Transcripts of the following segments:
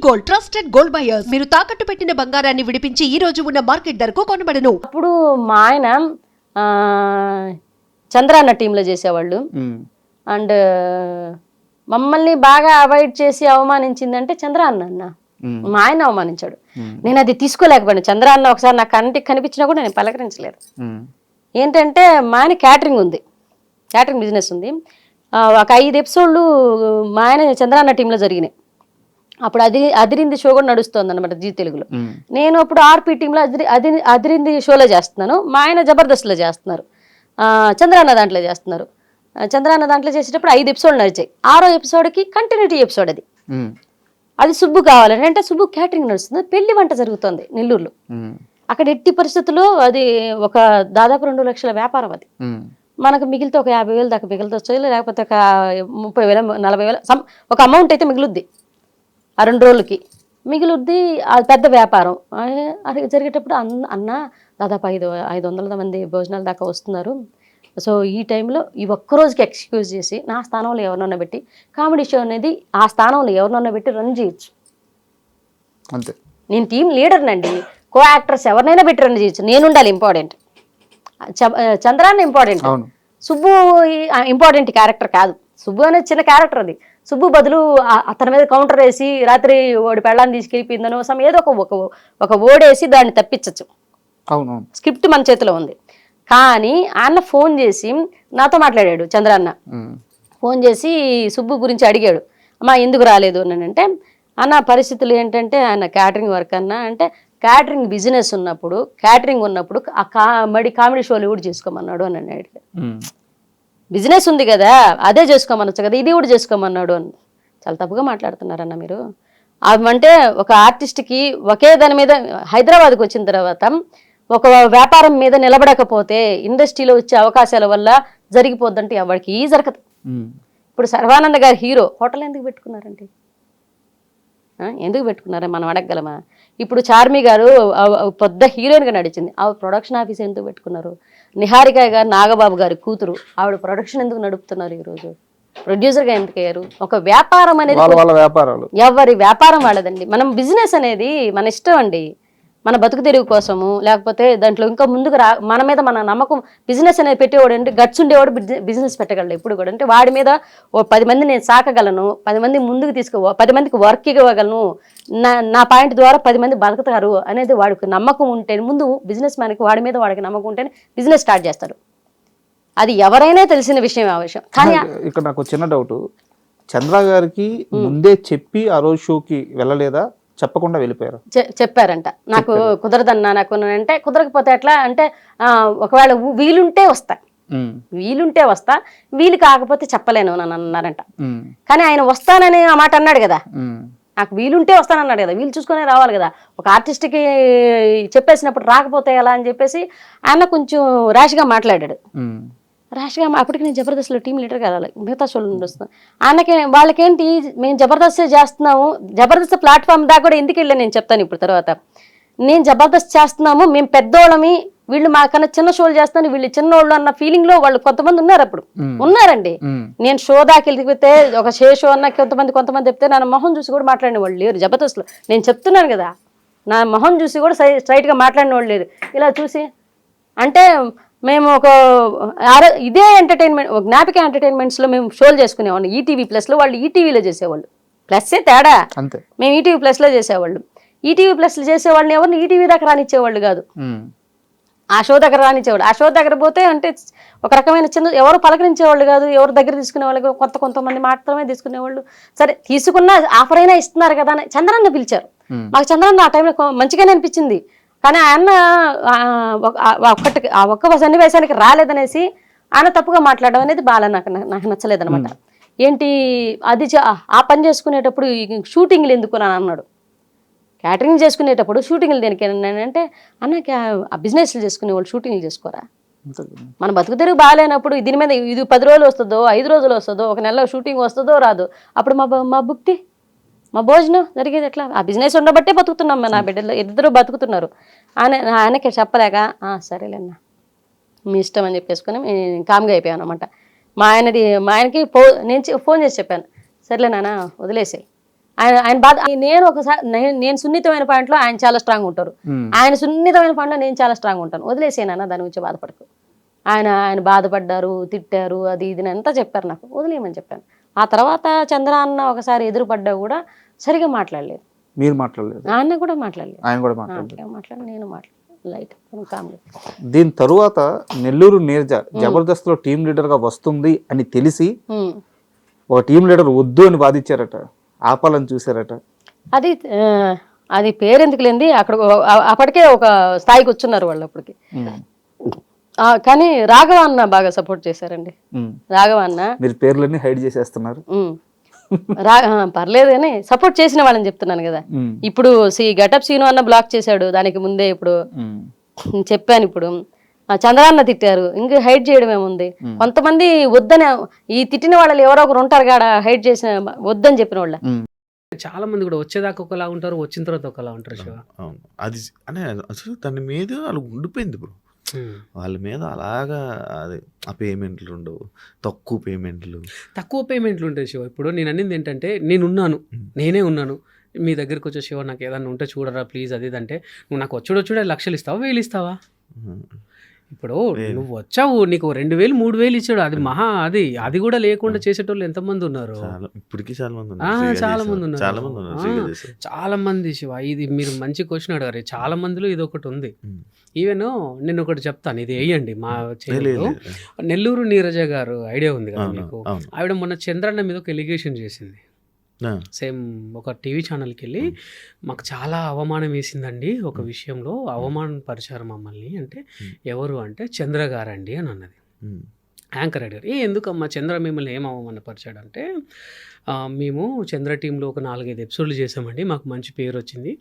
Gold trusted gold buyers మీరు తాకట్టు పెట్టిన బంగారాన్ని విడిపించి ఈ రోజు ఉన్న మార్కెట్ ధరకు కొనబడను. అప్పుడు మా ఆయన చంద్రాన్న టీంలో చేసేవాళ్ళు. అండ్ మమ్మల్ని బాగా అవాయిడ్ చేసి అవమానించిందంటే చంద్రాన్న అన్న. మా ఆయన అవమానించాడు. నేను అది తీసుకోలేకపోయాను. చంద్రాన్న ఒకసారి నాకు కంటికి కనిపించినా కూడా నేను పలకరించలేదు. ఏంటంటే మా ఆయన క్యాటరింగ్ ఉంది, క్యాటరింగ్ బిజినెస్ ఉంది. ఒక 5 ఎపిసోడ్లు మా ఆయన చంద్రాన్న టీంలో జరిగినాయి. అప్పుడు అదిరింది షో కూడా నడుస్తుంది అనమాట జీ తెలుగులో. నేను అప్పుడు ఆర్పీ టీంలో అదిరింది షోలో చేస్తున్నాను, మా ఆయన జబర్దస్త్లో చేస్తున్నారు, చంద్రాన్న దాంట్లో చేస్తున్నారు. చంద్రాన్న దాంట్లో చేసేటప్పుడు 5 ఎపిసోడ్లు నడిచాయి. 6వ ఎపిసోడ్కి కంటిన్యూటీ ఎపిసోడ్ అది సుబ్బు కావాలని. అంటే సుబ్బు క్యాటరింగ్ నడుస్తుంది, పెళ్లి వంట జరుగుతుంది నెల్లూరులో. అక్కడ ఎట్టి పరిస్థితుల్లో అది ఒక దాదాపు 2 లక్షల వ్యాపారం. అది మనకు మిగిలితే ఒక 50,000 దాకా మిగులుతొచ్చు, లేకపోతే ఒక 30,000 40,000 ఒక అమౌంట్ అయితే మిగులుద్ది. ఆ 2 రోజులకి మిగులుద్ది. అది పెద్ద వ్యాపారం. అది జరిగేటప్పుడు అన్న దాదాపు 500 మంది భోజనాల దాకా వస్తున్నారు. సో ఈ టైంలో ఈ ఒక్కరోజుకి ఎక్స్క్యూజ్ చేసి నా స్థానంలో ఎవరినన్నా పెట్టి కామెడీ షో అనేది ఆ స్థానంలో ఎవరినన్నా పెట్టి రన్ చేయొచ్చు. అంతే. నేను టీం లీడర్నండి, కో యాక్టర్స్ ఎవరినైనా పెట్టి రన్ చేయొచ్చు. నేను ఉండాలి important, Chandranna important, Subbu important character కాదు. సుబ్బు అనేది చిన్న క్యారెక్టర్. అది సుబ్బు బదులు అతని మీద కౌంటర్ వేసి రాత్రి ఓడి పెళ్ళాన్ని తీసుకెళ్ళిపోయిందనో ఏదో ఒక ఓడేసి దాన్ని తప్పించచ్చు. స్క్రిప్ట్ మన చేతిలో ఉంది. కానీ అన్న ఫోన్ చేసి నాతో మాట్లాడాడు. చంద్రాన్న ఫోన్ చేసి సుబ్బు గురించి అడిగాడు, అమ్మా ఎందుకు రాలేదు అని. అంటే అన్న పరిస్థితులు ఏంటంటే ఆయన క్యాటరింగ్ వర్క్ అన్న అంటే క్యాటరింగ్ బిజినెస్ ఉన్నప్పుడు మడి కామెడీ షోలు కూడా చేసుకోమన్నాడు అని అన్నాడు. బిజినెస్ ఉంది కదా అదే చేసుకోమనొచ్చు కదా, ఇది కూడా చేసుకోమన్నాడు అని. చాలా తప్పుగా మాట్లాడుతున్నారన్న మీరు. అంటే ఒక ఆర్టిస్ట్కి ఒకే దాని మీద హైదరాబాద్కి వచ్చిన తర్వాత ఒక వ్యాపారం మీద నిలబడకపోతే ఇండస్ట్రీలో వచ్చే అవకాశాల వల్ల జరిగిపోద్దంటే ఎవరికి జరగదు. ఇప్పుడు సర్వానంద గారు హీరో హోటల్ ఎందుకు పెట్టుకున్నారండి? ఎందుకు పెట్టుకున్నారా మనం అడగగలమా? ఇప్పుడు చార్మి గారు పెద్ద హీరోయిన్గా నడిచింది, ఆవిడ ప్రొడక్షన్ ఆఫీస్ ఎందుకు పెట్టుకున్నారు? నిహారిక గారు నాగబాబు గారి కూతురు, ఆవిడ ప్రొడక్షన్ ఎందుకు నడుపుతున్నారు? ఈరోజు ప్రొడ్యూసర్గా ఎందుకు అయ్యారు? ఒక వ్యాపారం అనేది ఎవరి వ్యాపారం వాళ్ళదండి. మనం బిజినెస్ అనేది మన ఇష్టం అండి, మన బతుకు తెరువు కోసము, లేకపోతే దాంట్లో ఇంకా ముందుకు మన మీద మన నమ్మకం. బిజినెస్ అనేది పెట్టేవాడు అంటే గట్స్ ఉండేవాడు బిజినెస్ పెట్టగలడు ఎప్పుడు కూడా. అంటే వాడి మీద 10 మంది నేను సాకగలను, 10 మంది ముందుకు 10 మందికి వర్క్ ఇవ్వగలను, నా పాయింట్ ద్వారా 10 మంది బతుకుతారు అనేది వాడికి నమ్మకం ఉంటే, ముందు బిజినెస్ మ్యాన్కి వాడి మీద వాడికి నమ్మకం ఉంటేనే బిజినెస్ స్టార్ట్ చేస్తాడు. అది ఎవరైనా తెలిసిన విషయం. ఆ విషయం కానీ ఇక్కడ నాకు చిన్న డౌట్, చంద్ర గారికి ముందే చెప్పి ఆ రోజు షోకి వెళ్ళలేదా? చెప్పకుండా వెళ్ళిపోయారు? చెప్పారంట. నాకు కుదరదన్నా, నాకు అంటే కుదరకపోతే ఎట్లా అంటే ఒకవేళ వీలుంటే వస్తా, వీలు కాకపోతే చెప్పలేను అని అన్నారంట. కానీ ఆయన వస్తానని ఆ మాట అన్నాడు కదా, నాకు వీలుంటే వస్తానన్నాడు కదా, వీలు చూసుకునే రావాలి కదా. ఒక ఆర్టిస్ట్కి చెప్పేసినప్పుడు రాకపోతే ఎలా అని చెప్పేసి ఆయన కొంచెం ర్యాష్గా మాట్లాడాడు. ర్యాష్గా అప్పటికి నేను జబర్దస్త్లో టీం లీడర్గా వెళ్ళాలి, మిగతా షోలు నుండి వస్తున్నాను. వాళ్ళకేంటి మేము జబర్దస్త్ చేస్తున్నాము, జబర్దస్త్ ప్లాట్ఫామ్ దాకా కూడా ఎందుకు వెళ్ళాను నేను చెప్తాను ఇప్పుడు తర్వాత. నేను జబర్దస్త్ చేస్తున్నాము, మేము పెద్దోళ్ళమి, వీళ్ళు మాకన్నా చిన్న షోలు చేస్తాను, వీళ్ళు చిన్నోళ్ళు అన్న ఫీలింగ్ లో వాళ్ళు కొంతమంది ఉన్నారు. అప్పుడు ఉన్నారండి. నేను షో దాకా వెళ్ళిపోతే ఒక షో అన్న కొంతమంది చెప్తే నా మొహం చూసి కూడా మాట్లాడిన వాళ్ళు లేరు జబర్దస్త్లో. నేను చెప్తున్నాను కదా, నా మొహం చూసి కూడా స్ట్రైట్గా మాట్లాడిన వాళ్ళు లేరు. ఇలా చూసి అంటే మేము ఇదే ఎంటర్టైన్మెంట్, జ్ఞాపిక ఎంటర్టైన్మెంట్స్లో మేము షోలు చేసుకునేవాళ్ళం. ఈటీవీ ప్లస్లో, వాళ్ళు ఈటీవీలో చేసేవాళ్ళు. ప్లస్సే తేడా, మేము ఈటీవీ ప్లస్లో చేసేవాళ్ళు. ఈటీవీ ప్లస్లో చేసేవాళ్ళని ఎవరిని ఈటీవీ దాకా రానిచ్చేవాళ్ళు కాదు, ఆ షో దగ్గర రానిచ్చేవాళ్ళు. ఆ షో దగ్గర పోతే అంటే ఒక రకమైన చిన్న ఎవరు పలకరించేవాళ్ళు కాదు, ఎవరు దగ్గర తీసుకునేవాళ్ళు కొంతమంది మాత్రమే తీసుకునేవాళ్ళు. సరే తీసుకున్నా ఆఫర్ అయినా ఇస్తున్నారు కదా అని చంద్రాన్న పిలిచారు. మాకు చంద్రాన్న ఆ టైంలో మంచిగానే అనిపించింది. కానీ ఆయన ఒక్క సన్నివేశానికి రాలేదనేసి ఆయన తప్పుగా మాట్లాడడం అనేది బాగా నాకు నచ్చలేదనమాట. ఏంటి అది ఆ పని చేసుకునేటప్పుడు షూటింగ్లు ఎందుకు అని అన్నాడు. క్యాటరింగ్ చేసుకునేటప్పుడు షూటింగ్లు దేనికి అంటే ఆ బిజినెస్లు చేసుకునే వాళ్ళు షూటింగ్లు చేసుకోరా? మన బతుకు తెరుగు బాగాలేనప్పుడు దీని మీద ఇది 10 రోజులు వస్తుందో 5 రోజులు వస్తుందో ఒక నెలలో షూటింగ్ వస్తుందో రాదు, అప్పుడు మా భుక్తి మా భోజనం జరిగేది ఎట్లా? ఆ బిజినెస్ ఉండబట్టే బతుకుతున్నాం. నా బిడ్డలు 2 బతుకుతున్నారు. ఆయనకి చెప్పలేక సరేలేన్నా మీ ఇష్టం అని చెప్పేసుకొని కామ్గా అయిపోయాను అనమాట. మా ఆయనకి నేను ఫోన్ చేసి చెప్పాను, సరేలే నాన్న వదిలేసాయి. ఆయన బాధ నేను ఒకసారి నేను సున్నితమైన పాయింట్లో ఆయన చాలా స్ట్రాంగ్ ఉంటారు, ఆయన సున్నితమైన పాయింట్లో నేను చాలా స్ట్రాంగ్ ఉంటాను. వదిలేసేనా దాని గురించి బాధపడకు. ఆయన బాధపడ్డారు, తిట్టారు, అది ఇది అంతా చెప్పారు, నాకు వదిలేయమని చెప్పాను. ఆ తర్వాత చంద్ర అన్న ఒకసారి ఎదురుపడ్డా కూడా సరిగా మాట్లాడలేదు. మీరు మాట్లాడలేదు? ఆయన కూడా మాట్లాడలేదు. ఆయన కూడా మాట్లాడలేదు. మాట్లాడి నేను లైట్ కామ్గా. దీని తరువాత నెల్లూరు నీరజ జబర్దస్త్ లో టీం లీడర్ గా వస్తుంది అని తెలిసి ఒక టీం లీడర్ వద్దు అని బాధించారట, ఆపాలని చూసారట. అది పేరెందుకు లేనిది అక్కడ అప్పటికే ఒక స్థాయికి వచ్చున్నారు వాళ్ళు అప్పటికి. కానీ రాఘవ అన్న బాగా సపోర్ట్ చేశారండి. రాఘవ అన్న మీరు పేర్లన్నీ హైడ్ చేసేస్తున్నారు. పర్లేదు కానీ సపోర్ట్ చేసిన వాళ్ళని చెప్తున్నాను కదా. ఇప్పుడు గెటప్ సీను అన్న బ్లాక్ చేశాడు, దానికి ముందే ఇప్పుడు చెప్పాను. ఇప్పుడు చంద్రాన్న తిట్టారు, ఇంకా హైడ్ చేయడం ఏముంది. కొంతమంది వద్దని, ఈ తిట్టిన వాళ్ళు ఎవరో ఒకరు ఉంటారు కాడ హైడ్ చేసిన వద్దని చెప్పిన వాళ్ళ. చాలా మంది కూడా వచ్చేదాకా ఒకలా ఉంటారు, వచ్చిన తర్వాత ఒకలా ఉంటారు శివ. అది అనే అసలు తన మీద వాళ్ళు ఉండిపోయింది బ్రో. వాళ్ళ మీద అలాగా అది ఆ పేమెంట్లు ఉండవు, తక్కువ పేమెంట్లు ఉంటాయి శివ. ఇప్పుడు నేను అన్నింది ఏంటంటే, నేనే ఉన్నాను మీ దగ్గరికి వచ్చే శివ, నాకు ఏదన్నా ఉంటే చూడరా ప్లీజ్ అది అంటే, నువ్వు నాకు వచ్చుడే లక్షలు ఇస్తావా, 1000 ఇస్తావా? ఇప్పుడు నువ్వు వచ్చావు, నీకు 2000 3000 ఇచ్చాడు, అది మహా. అది కూడా లేకుండా చేసేటోళ్ళు ఎంతమంది ఉన్నారు? ఇప్పటికీ చాలా మంది శివ. ఇది మీరు మంచి క్వశ్చన్ అడిగారు. చాలా మందిలో ఇది ఒకటి ఉంది. ఈవెన్ నేను ఒకటి చెప్తాను, ఇది వేయండి మా ఛానల్లో. నెల్లూరు నీరజ గారు ఐడియా ఉంది కదా మీకు? ఆవిడ మొన్న చంద్రన్న మీద ఒక ఎలిగేషన్ చేసింది. సేమ్ ఒక టీవీ ఛానల్కి వెళ్ళి, మాకు చాలా అవమానం వేసిందండి ఒక విషయంలో, అవమానపరిచారు మమ్మల్ని అంటే, ఎవరు అంటే చంద్ర గారండి అని అన్నది. యాంకర్ అడిగారు, ఎందుకమ్మా చంద్ర మిమ్మల్ని ఏం అవమానపరిచాడు అంటే, మేము చంద్ర టీంలో ఒక 4-5 ఎపిసోడ్లు చేసామండి, మాకు మంచి పేరు వచ్చింది,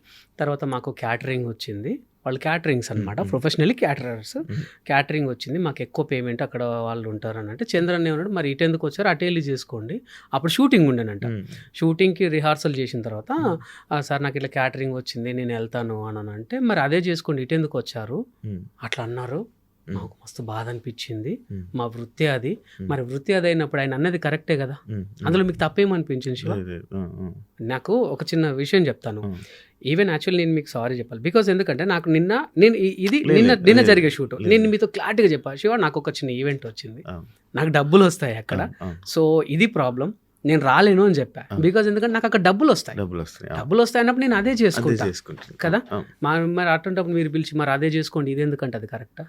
తర్వాత మాకు క్యాటరింగ్ వచ్చింది. వాళ్ళు క్యాటరింగ్స్ అనమాట, ప్రొఫెషనల్లీ క్యాటరర్స్. క్యాటరింగ్ వచ్చింది, మాకు ఎక్కువ పేమెంట్ అక్కడ వాళ్ళు ఉంటారని అంటే, చంద్రన్ ఏమన్నాడు, మరి ఇటు ఎందుకు వచ్చారు, అటు వెళ్ళి చేసుకోండి. అప్పుడు షూటింగ్ ఉండేనంట. షూటింగ్కి రిహార్సల్ చేసిన తర్వాత, సార్ నాకు ఇట్లా క్యాటరింగ్ వచ్చింది, నేను వెళ్తాను అని అంటే, మరి అదే చేసుకోండి, ఇటు ఎందుకు వచ్చారు అట్లా అన్నారు. నాకు మస్తు బాధ అనిపించింది, మా వృత్తి అది. మరి వృత్తి అది అయినప్పుడు ఆయన అన్నది కరెక్టే కదా, అందులో మీకు తప్పేమనిపించింది శివ? నాకు ఒక చిన్న విషయం చెప్తాను. ఈవెన్ యాక్చువల్ నేను మీకు సారీ చెప్పాలి, బికాజ్ ఎందుకంటే నాకు నిన్న జరిగే షూట్ నేను మీతో క్లారిటీగా చెప్పాను శివ, నాకు ఒక చిన్న ఈవెంట్ వచ్చింది, నాకు డబ్బులు వస్తాయి అక్కడ, సో ఇది ప్రాబ్లం, నేను రాలేను అని చెప్పా. బికాజ్ ఎందుకంటే నాకు అక్కడ డబ్బులు వస్తాయి అన్నప్పుడు నేను అదే చేసుకుంటాను కదా. మరి అటువంటిప్పుడు మీరు పిలిచి మరి అదే చేసుకోండి, ఇది ఎందుకంటే అది కరెక్టా?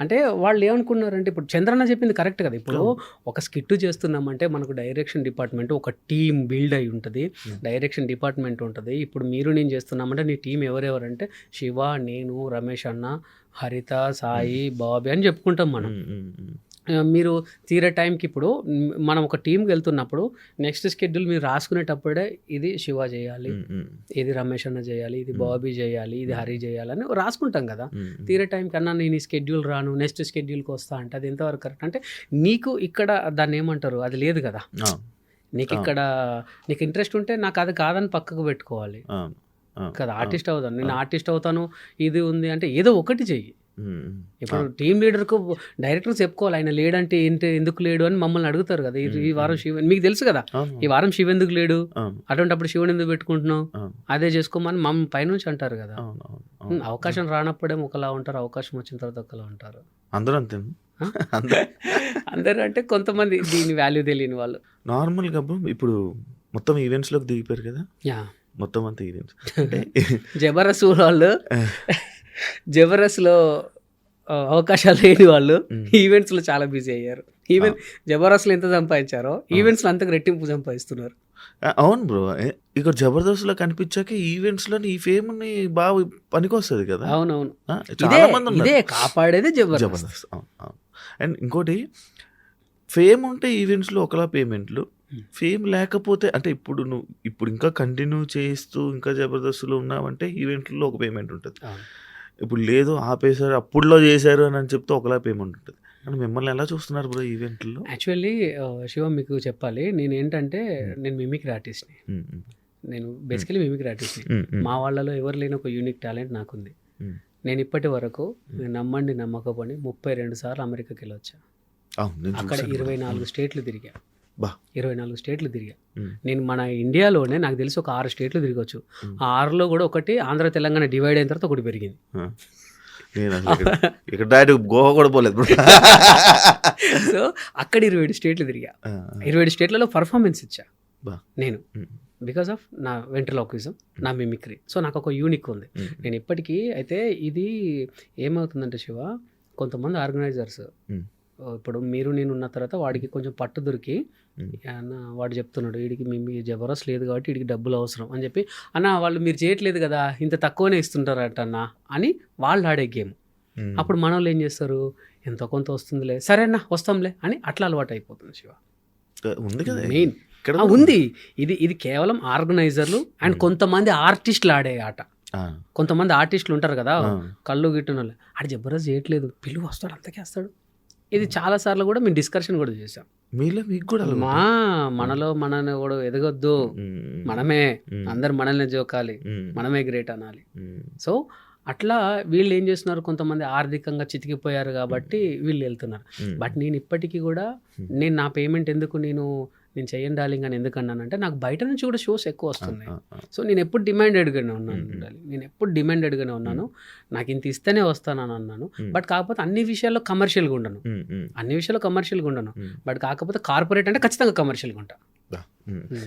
అంటే వాళ్ళు ఏమనుకున్నారంటే, ఇప్పుడు చంద్రన్న చెప్పింది కరెక్ట్ కదా. ఇప్పుడు ఒక స్కిట్ చేస్తున్నామంటే మనకు డైరెక్షన్ డిపార్ట్మెంట్, ఒక టీం బిల్డ్ అయి ఉంటుంది, డైరెక్షన్ డిపార్ట్మెంట్ ఉంటుంది. ఇప్పుడు నేను చేస్తున్నామంటే నీ టీం ఎవరెవరంటే శివ, నేను, రమేష్ అన్న, హరిత, సాయి, బాబీ అని చెప్పుకుంటాం మనం. మీరు తీరే టైంకి ఇప్పుడు మనం ఒక టీంకి వెళ్తున్నప్పుడు నెక్స్ట్ షెడ్యూల్ మీరు రాసుకునేటప్పుడే ఇది శివ చేయాలి, ఇది రమేష్ అన్న చేయాలి, ఇది బాబీ చేయాలి, ఇది హరి చేయాలని రాసుకుంటాం కదా. తీరే టైం కన్నా నేను ఈ షెడ్యూల్ రాను, నెక్స్ట్ షెడ్యూల్కి వస్తా అంటే అది ఎంతవరకు కరెక్ట్? అంటే నీకు ఇక్కడ దాన్ని ఏమంటారు, అది లేదు కదా. నీకు ఇక్కడ నీకు ఇంట్రెస్ట్ ఉంటే నాకు అది కాదని పక్కకు పెట్టుకోవాలి కదా. ఆర్టిస్ట్ అవుతాను, నేను ఆర్టిస్ట్ అవుతాను, ఇది ఉంది అంటే ఏదో ఒకటి చెయ్యి. ఇప్పుడు టీమ్ లీడర్కు డైరెక్టర్ చెప్పుకోవాలి, ఆయన లేడంటే ఏంటి, ఎందుకు లేడు అని మమ్మల్ని అడుగుతారు కదా. ఈ వారం శివ, మీకు తెలుసు కదా ఈ వారం శివ ఎందుకు లేడు, అటువంటిప్పుడు శివుని ఎందుకు పెట్టుకుంటున్నావు, అదే చేసుకోమని మమ్మల్ని పైనుంచి అంటారు కదా. అవకాశం రానప్పుడేమో ఒకలా ఉంటారు, అవకాశం వచ్చిన తర్వాత ఒకలా ఉంటారు. అందరూ అంతే. అందరూ అంటే కొంతమంది దీని వాల్యూ తెలియని వాళ్ళు. నార్మల్గా ఇప్పుడు మొత్తం ఈవెంట్స్లోకి దిగిపోయారు కదా, మొత్తం అంతా ఈవెంట్స్. జబర్దస్త్ వాళ్ళు జబర్దస్త్లో అవకాశాలు లేని వాళ్ళు ఈవెంట్స్లో చాలా బిజీ అయ్యారు. ఈవెన్ జబర్దస్త్లో ఎంత సంపాదించారో ఈవెంట్స్లో అంతకు రెట్టింపు సంపాదిస్తున్నారు. అవును బ్రో, ఇక్కడ జబర్దస్త్లో కనిపించాక ఈవెంట్స్లో ఈ ఫేమ్ బాగా పనికొస్తుంది కదా. అవునవును, చాలా మంది ఇదే కాపాడేది జబర్దస్త్. అండ్ ఇంకోటి, ఫేమ్ ఉంటే ఈవెంట్స్లో ఒకలా పేమెంట్లు, ఫేమ్ లేకపోతే అంటే ఇప్పుడు ఇంకా కంటిన్యూ చేస్తూ ఇంకా జబర్దస్త్లో ఉన్నామంటే ఈవెంట్లో ఒక పేమెంట్ ఉంటుంది. ఇప్పుడు లేదు ఆపేశారు, అప్పుడులో చేశారు అని చెప్తే ఒకలా పేమెంట్ ఉంటుంది. అంటే మిమ్మల్ని ఎలా చూస్తున్నారు బ్రో ఈవెంట్లో? యాక్చువల్లీ శివ మీకు చెప్పాలి, నేను ఏంటంటే నేను మిమిక్రీ ఆర్టిస్ట్ని, నేను బేసికలీ మిమిక్రీ ఆర్టిస్ట్ని. మా వాళ్ళలో ఎవరు లేని ఒక యూనిక్ టాలెంట్ నాకుంది. నేను ఇప్పటి వరకు నమ్మండి నమ్మకపోండి 32 సార్లు అమెరికాకి వెళ్ళొచ్చా, అక్కడ 24 స్టేట్లు తిరిగా. బా 24 స్టేట్లు తిరిగా. ఉమ్. నేను మన ఇండియాలోనే నాకు తెలిసి ఒక 6 స్టేట్లు తిరగచ్చు. ఆ 6లో కూడా ఒకటి ఆంధ్ర తెలంగాణ డివైడ్ అయిన తర్వాత ఒకటి పెరిగింది. నేను అసలు ఇక్కడ డైరెక్ట్ గోవా కూడా పోలేదు. సో అక్కడ 27 స్టేట్లు తిరిగా. 27 స్టేట్లలో పర్ఫార్మెన్స్ ఇచ్చా బా. నేను, బికాస్ ఆఫ్ నా వెంట్రలాక్విజం, నా మిమిక్రీ. సో నాకు ఒక యూనిక్ ఉంది. నేను ఇప్పటికీ అయితే ఇది ఏమవుతుందంటే శివ, కొంతమంది ఆర్గనైజర్స్ ఇప్పుడు మీరు నేను ఉన్న తర్వాత వాడికి కొంచెం పట్టు దొరికి అన్న వాడు చెప్తున్నాడు వీడికి మేము జబర్దస్త్ లేదు కాబట్టి వీడికి డబ్బులు అవసరం అని చెప్పి, అన్న వాళ్ళు మీరు చేయట్లేదు కదా ఇంత తక్కువనే ఇస్తుంటారట అన్న అని వాళ్ళు ఆడే గేమ్. అప్పుడు మన వాళ్ళు ఏం చేస్తారు, ఎంతో కొంత వస్తుందిలే సరే అన్న వస్తాంలే అని అట్లా అలవాటు అయిపోతుంది శివ. ఉంది కదా మెయిన్ ఉంది. ఇది కేవలం ఆర్గనైజర్లు అండ్ కొంతమంది ఆర్టిస్టులు ఆడే ఆట. కొంతమంది ఆర్టిస్టులు ఉంటారు కదా కళ్ళు గిట్టున వాళ్ళు, ఆడు జబర్దస్త్ చేయట్లేదు పిలువ వస్తాడు అంతకే వస్తాడు. ఇది చాలా సార్లు కూడా మేము డిస్కషన్ కూడా చేసాం. మీకు కూడా మనలో మనని కూడా ఎదగొద్దు, మనమే అందరు మనల్ని జోకాలి, మనమే గ్రేట్ అనాలి. సో అట్లా వీళ్ళు ఏం చేస్తున్నారు, కొంతమంది ఆర్థికంగా చితికిపోయారు కాబట్టి వీళ్ళు వెళ్తున్నారు. బట్ నేను ఇప్పటికీ కూడా నేను నా పేమెంట్ ఎందుకు నేను చెయ్యను డార్లింగ్ అని ఎందుకు అన్నానంటే, నాకు బయట నుంచి కూడా షోస్ ఎక్కువ వస్తున్నాయి. సో నేను ఎప్పుడు డిమాండెడ్గానే ఉన్నాను డార్లింగ్, నేను ఎప్పుడు డిమాండెడ్గానే ఉన్నాను. నాకు ఇంత ఇస్తేనే వస్తానని అన్నాను. బట్ కాకపోతే అన్ని విషయాల్లో కమర్షియల్గా ఉండను, అన్ని విషయాల్లో కమర్షియల్గా ఉండను. బట్ కాకపోతే కార్పొరేట్ అంటే ఖచ్చితంగా కమర్షియల్గా ఉంటా.